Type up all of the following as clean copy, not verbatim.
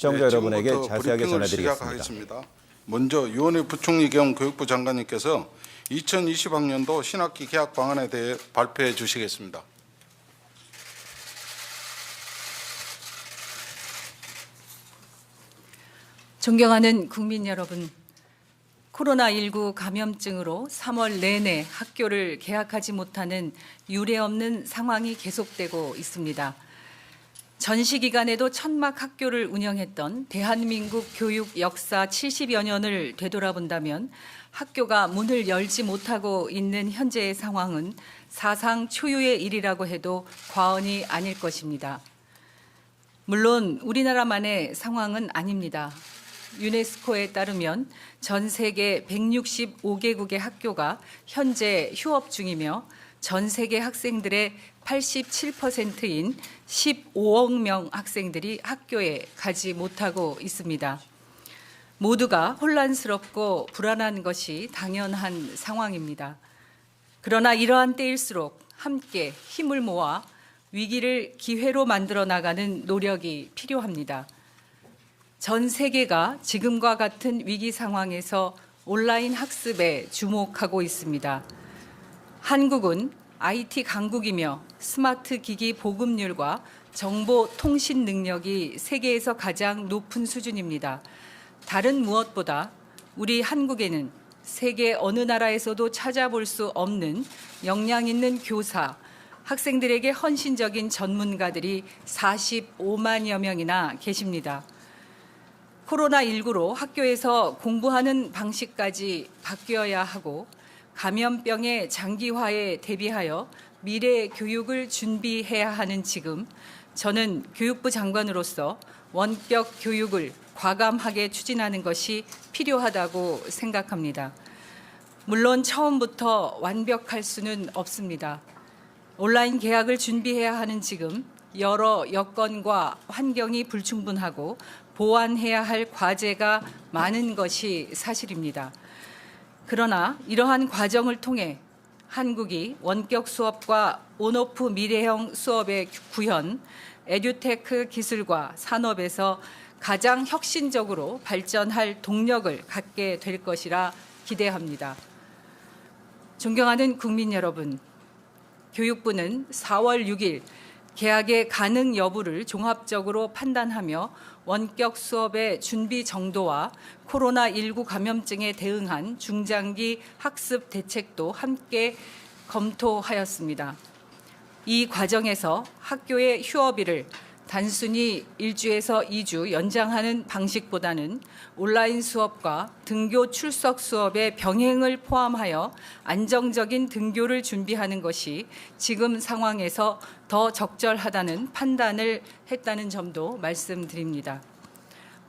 시청자 여러분에게 지금부터 자세하게 브리핑을 전해드리겠습니다. 시작하겠습니다. 먼저 유원회 부총리 겸 교육부 장관님께서 2020학년도 신학기 개학 방안에 대해 발표해 주시겠습니다. 존경하는 국민 여러분, 코로나19 감염증으로 3월 내내 학교를 개학하지 못하는 유례없는 상황이 계속되고 있습니다. 전시 기간에도 천막 학교를 운영했던 대한민국 교육 역사 70여 년을 되돌아본다면 학교가 문을 열지 못하고 있는 현재의 상황은 사상 초유의 일이라고 해도 과언이 아닐 것입니다. 물론 우리나라만의 상황은 아닙니다. 유네스코에 따르면 전 세계 165개국의 학교가 현재 휴업 중이며 전 세계 학생들의 87%인 15억 명 학생들이 학교에 가지 못하고 있습니다. 모두가 혼란스럽고 불안한 것이 당연한 상황입니다. 그러나 이러한 때일수록 함께 힘을 모아 위기를 기회로 만들어 나가는 노력이 필요합니다. 전 세계가 지금과 같은 위기 상황에서 온라인 학습에 주목하고 있습니다. 한국은 IT 강국이며 스마트 기기 보급률과 정보 통신 능력이 세계에서 가장 높은 수준입니다. 다른 무엇보다 우리 한국에는 세계 어느 나라에서도 찾아볼 수 없는 역량 있는 교사, 학생들에게 헌신적인 전문가들이 45만여 명이나 계십니다. 코로나19로 학교에서 공부하는 방식까지 바뀌어야 하고 감염병의 장기화에 대비하여 미래 교육을 준비해야 하는 지금 저는 교육부 장관으로서 원격 교육을 과감하게 추진하는 것이 필요하다고 생각합니다. 물론 처음부터 완벽할 수는 없습니다. 온라인 개학을 준비해야 하는 지금 여러 여건과 환경이 불충분하고 보완해야 할 과제가 많은 것이 사실입니다. 그러나 이러한 과정을 통해 한국이 원격 수업과 온오프 미래형 수업의 구현, 에듀테크 기술과 산업에서 가장 혁신적으로 발전할 동력을 갖게 될 것이라 기대합니다. 존경하는 국민 여러분, 교육부는 4월 6일 개학의 가능 여부를 종합적으로 판단하며 원격 수업의 준비 정도와 코로나19 감염증에 대응한 중장기 학습 대책도 함께 검토하였습니다. 이 과정에서 학교의 휴업일을 단순히 1주에서 2주 연장하는 방식보다는 온라인 수업과 등교 출석 수업의 병행을 포함하여 안정적인 등교를 준비하는 것이 지금 상황에서 더 적절하다는 판단을 했다는 점도 말씀드립니다.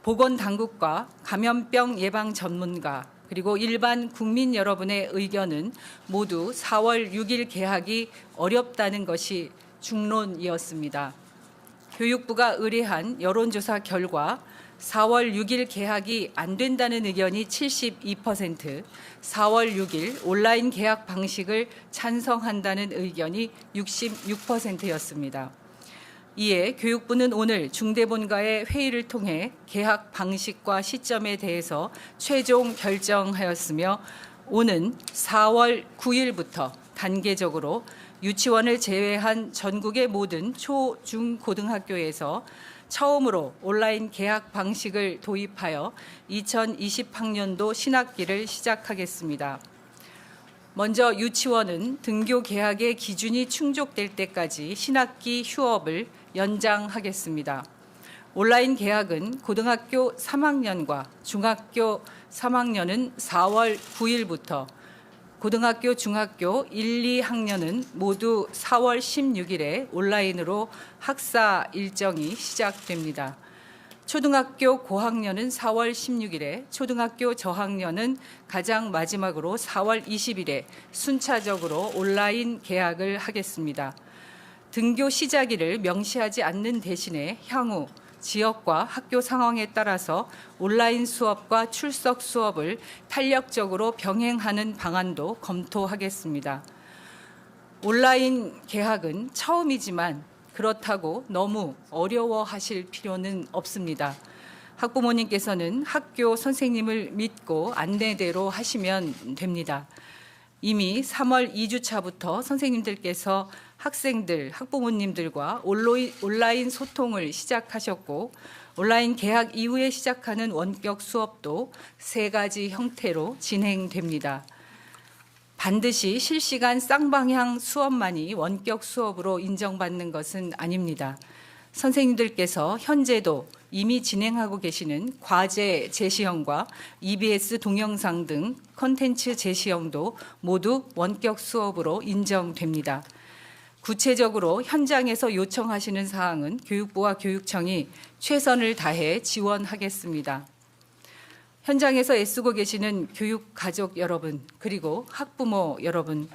보건당국과 감염병 예방 전문가 그리고 일반 국민 여러분의 의견은 모두 4월 6일 개학이 어렵다는 것이 중론이었습니다. 교육부가 의뢰한 여론조사 결과 4월 6일 개학이 안 된다는 의견이 72%, 4월 6일 온라인 개학 방식을 찬성한다는 의견이 66%였습니다. 이에 교육부는 오늘 중대본과의 회의를 통해 개학 방식과 시점에 대해서 최종 결정하였으며 오는 4월 9일부터 단계적으로 유치원을 제외한 전국의 모든 초, 중, 고등학교에서 처음으로 온라인 개학 방식을 도입하여 2020학년도 신학기를 시작하겠습니다. 먼저 유치원은 등교 개학의 기준이 충족될 때까지 신학기 휴업을 연장하겠습니다. 온라인 개학은 고등학교 3학년과 중학교 3학년은 4월 9일부터 고등학교, 중학교 1, 2학년은 모두 4월 16일에 온라인으로 학사 일정이 시작됩니다. 초등학교 고학년은 4월 16일에, 초등학교 저학년은 가장 마지막으로 4월 20일에 순차적으로 온라인 개학을 하겠습니다. 등교 시작일을 명시하지 않는 대신에 향후 지역과 학교 상황에 따라서 온라인 수업과 출석 수업을 탄력적으로 병행하는 방안도 검토하겠습니다. 온라인 개학은 처음이지만 그렇다고 너무 어려워하실 필요는 없습니다. 학부모님께서는 학교 선생님을 믿고 안내대로 하시면 됩니다. 이미 3월 2주차부터 선생님들께서 학생들, 학부모님들과 온라인 소통을 시작하셨고 온라인 개학 이후에 시작하는 원격 수업도 3가지 형태로 진행됩니다. 반드시 실시간 쌍방향 수업만이 원격 수업으로 인정받는 것은 아닙니다. 선생님들께서 현재도 이미 진행하고 계시는 과제 제시형과 EBS 동영상 등 콘텐츠 제시형도 모두 원격 수업으로 인정됩니다. 구체적으로 현장에서 요청하시는 사항은 교육부와 교육청이 최선을 다해 지원하겠습니다. 현장에서 애쓰고 계시는 교육 가족 여러분, 그리고 학부모 여러분,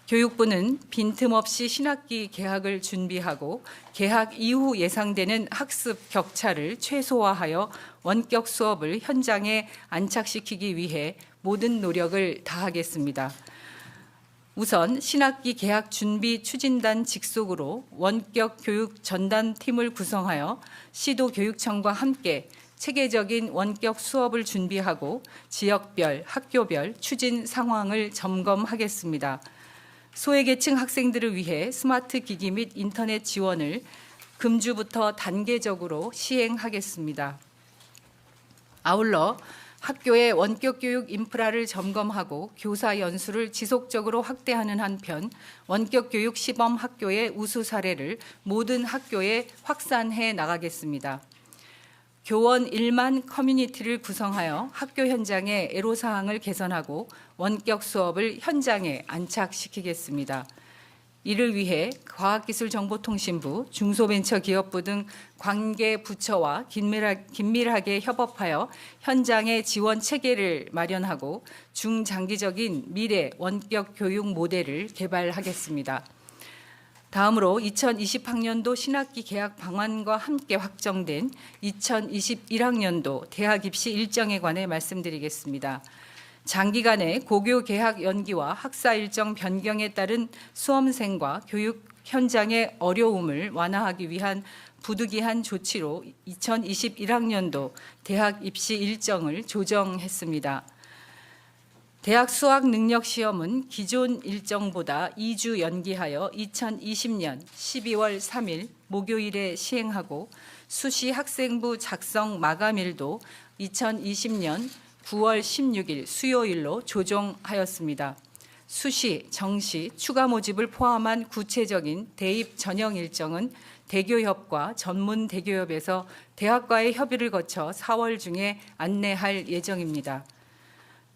교육부는 빈틈없이 신학기 개학을 준비하고 개학 이후 예상되는 학습 격차를 최소화하여 원격 수업을 현장에 안착시키기 위해 모든 노력을 다하겠습니다. 우선 신학기 개학 준비 추진단 직속으로 원격 교육 전담팀을 구성하여 시도교육청과 함께 체계적인 원격 수업을 준비하고 지역별, 학교별 추진 상황을 점검하겠습니다. 소외계층 학생들을 위해 스마트 기기 및 인터넷 지원을 금주부터 단계적으로 시행하겠습니다. 아울러 학교의 원격 교육 인프라를 점검하고 교사 연수를 지속적으로 확대하는 한편 원격 교육 시범 학교의 우수 사례를 모든 학교에 확산해 나가겠습니다. 교원 1만 커뮤니티를 구성하여 학교 현장의 애로사항을 개선하고 원격 수업을 현장에 안착시키겠습니다. 이를 위해 과학기술정보통신부, 중소벤처기업부 등 관계 부처와 긴밀하게 협업하여 현장의 지원 체계를 마련하고 중장기적인 미래 원격 교육 모델을 개발하겠습니다. 다음으로 2020학년도 신학기 개학 방안과 함께 확정된 2021학년도 대학 입시 일정에 관해 말씀드리겠습니다. 장기간의 고교 개학 연기와 학사 일정 변경에 따른 수험생과 교육 현장의 어려움을 완화하기 위한 부득이한 조치로 2021학년도 대학 입시 일정을 조정했습니다. 대학 수학 능력 시험은 기존 일정보다 2주 연기하여 2020년 12월 3일 목요일에 시행하고 수시 학생부 작성 마감일도 2020년 9월 16일 수요일로 조정하였습니다. 수시, 정시, 추가 모집을 포함한 구체적인 대입 전형 일정은 대교협과 전문 대교협에서 대학과의 협의를 거쳐 4월 중에 안내할 예정입니다.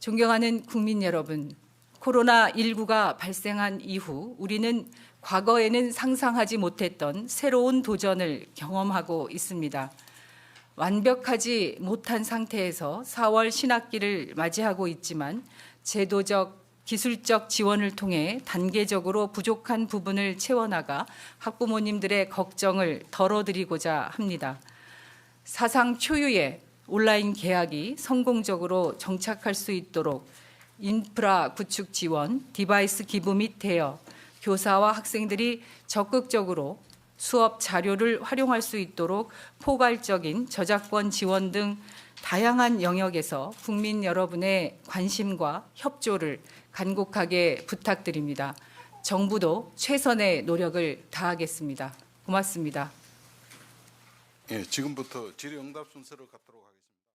존경하는 국민 여러분, 코로나19가 발생한 이후 우리는 과거에는 상상하지 못했던 새로운 도전을 경험하고 있습니다. 완벽하지 못한 상태에서 4월 신학기를 맞이하고 있지만 제도적, 기술적 지원을 통해 단계적으로 부족한 부분을 채워나가 학부모님들의 걱정을 덜어드리고자 합니다. 사상 초유의 온라인 개학이 성공적으로 정착할 수 있도록 인프라 구축 지원, 디바이스 기부 및 대여, 교사와 학생들이 적극적으로 수업 자료를 활용할 수 있도록 포괄적인 저작권 지원 등 다양한 영역에서 국민 여러분의 관심과 협조를 간곡하게 부탁드립니다. 정부도 최선의 노력을 다하겠습니다. 고맙습니다. 예, 지금부터 질의응답 순서를 갖도록 하겠습니다.